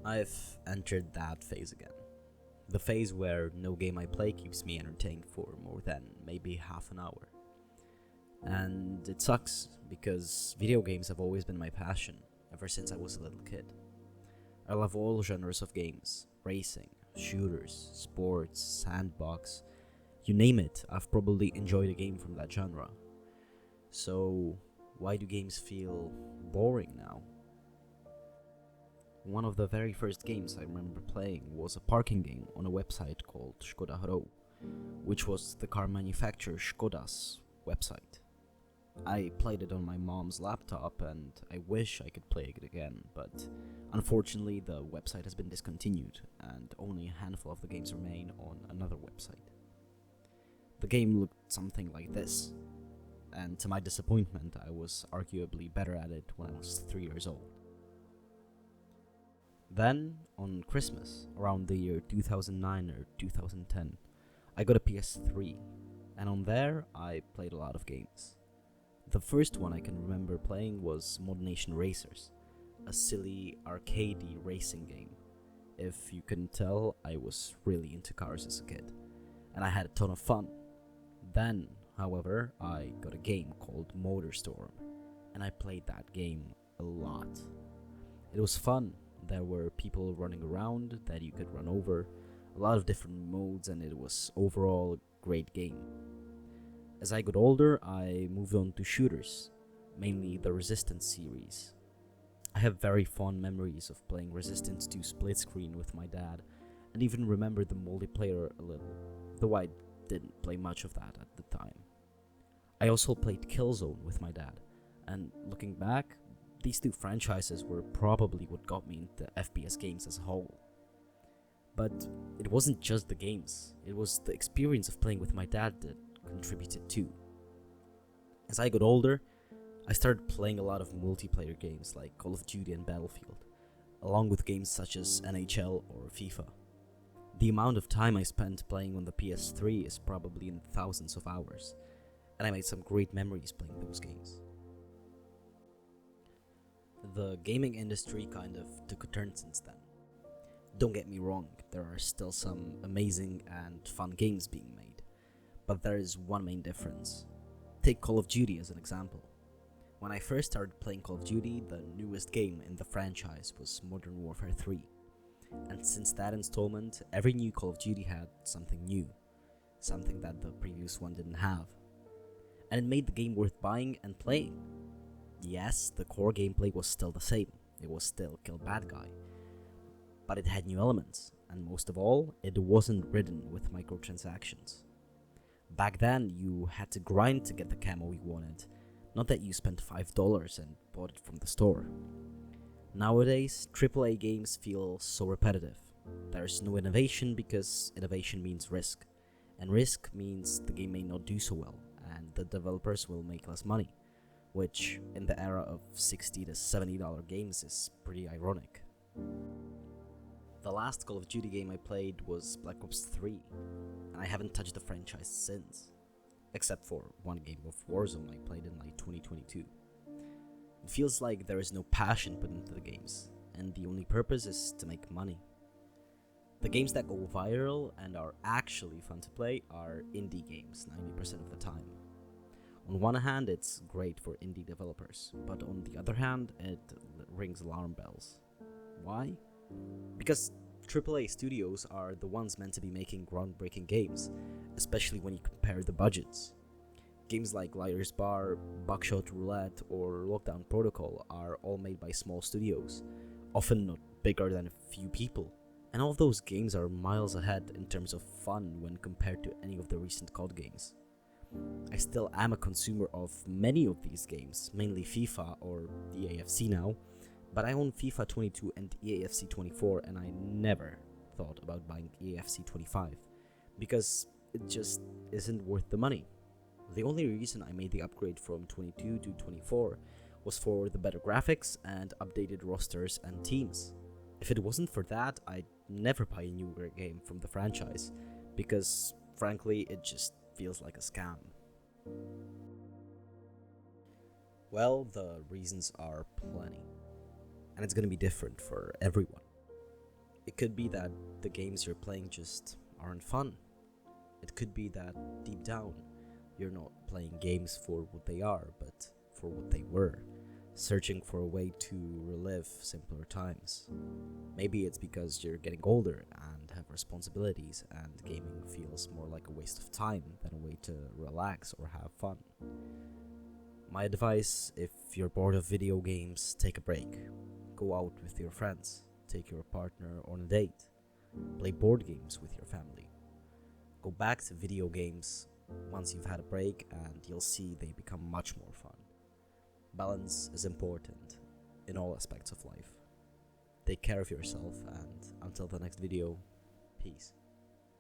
I've entered that phase again. The phase where no game I play keeps me entertained for more than maybe half an hour. And it sucks because video games have always been my passion ever since I was a little kid. I love all genres of games: racing, shooters, sports, sandbox. You name it, I've probably enjoyed a game from that genre. So, why do games feel boring now? One of the very first games I remember playing was a parking game on a website called Škoda Hro, which was the car manufacturer Škoda's website. I played it on my mom's laptop and I wish I could play it again, but unfortunately the website has been discontinued and only a handful of the games remain on another website. The game looked something like this, and to my disappointment I was arguably better at it when I was 3 years old. Then, on Christmas, around the year 2009 or 2010, I got a PS3, and on there I played a lot of games. The first one I can remember playing was Mod Nation Racers, a silly arcadey racing game. If you couldn't tell, I was really into cars as a kid, and I had a ton of fun. Then, however, I got a game called Motorstorm, and I played that game a lot. It was fun. There were people running around that you could run over, a lot of different modes, and it was overall a great game. As I got older, I moved on to shooters, mainly the Resistance series. I have very fond memories of playing Resistance 2 split screen with my dad, and even remember the multiplayer a little, though I didn't play much of that at the time. I also played Killzone with my dad, and looking back, these two franchises were probably what got me into FPS games as a whole. But it wasn't just the games, it was the experience of playing with my dad that contributed too. As I got older, I started playing a lot of multiplayer games like Call of Duty and Battlefield, along with games such as NHL or FIFA. The amount of time I spent playing on the PS3 is probably in thousands of hours, and I made some great memories playing those games. The gaming industry kind of took a turn since then. Don't get me wrong, there are still some amazing and fun games being made, but there is one main difference. Take Call of Duty as an example. When I first started playing Call of Duty, the newest game in the franchise was Modern Warfare 3. And since that installment, every new Call of Duty had something new, something that the previous one didn't have. And it made the game worth buying and playing. Yes, the core gameplay was still the same, it was still kill bad guy. But it had new elements, and most of all, it wasn't ridden with microtransactions. Back then, you had to grind to get the camo you wanted, not that you spent $5 and bought it from the store. Nowadays, AAA games feel so repetitive. There's no innovation because innovation means risk, and risk means the game may not do so well, and the developers will make less money, which in the era of $60 to $70 games is pretty ironic. The last Call of Duty game I played was Black Ops 3, and I haven't touched the franchise since, except for one game of Warzone I played in like 2022. It feels like there is no passion put into the games, and the only purpose is to make money. The games that go viral and are actually fun to play are indie games 90% of the time. On one hand, it's great for indie developers, but on the other hand, it rings alarm bells. Why? Because AAA studios are the ones meant to be making groundbreaking games, especially when you compare the budgets. Games like Liar's Bar, Buckshot Roulette, or Lockdown Protocol are all made by small studios, often not bigger than a few people, and all of those games are miles ahead in terms of fun when compared to any of the recent COD games. I still am a consumer of many of these games, mainly FIFA or EAFC now, but I own FIFA 22 and EAFC 24, and I never thought about buying EAFC 25, because it just isn't worth the money. The only reason I made the upgrade from 22 to 24 was for the better graphics and updated rosters and teams. If it wasn't for that, I'd never buy a newer game from the franchise, because frankly, it just feels like a scam. Well, the reasons are plenty, and it's gonna be different for everyone. It could be that the games you're playing just aren't fun. It could be that deep down, you're not playing games for what they are, but for what they were, searching for a way to relive simpler times. Maybe it's because you're getting older and have responsibilities, and gaming feels more like a waste of time than a way to relax or have fun. My advice: if you're bored of video games, take a break. Go out with your friends, take your partner on a date, play board games with your family. Go back to video games once you've had a break, and you'll see they become much more fun. Balance is important in all aspects of life. Take care of yourself, and until the next video, peace.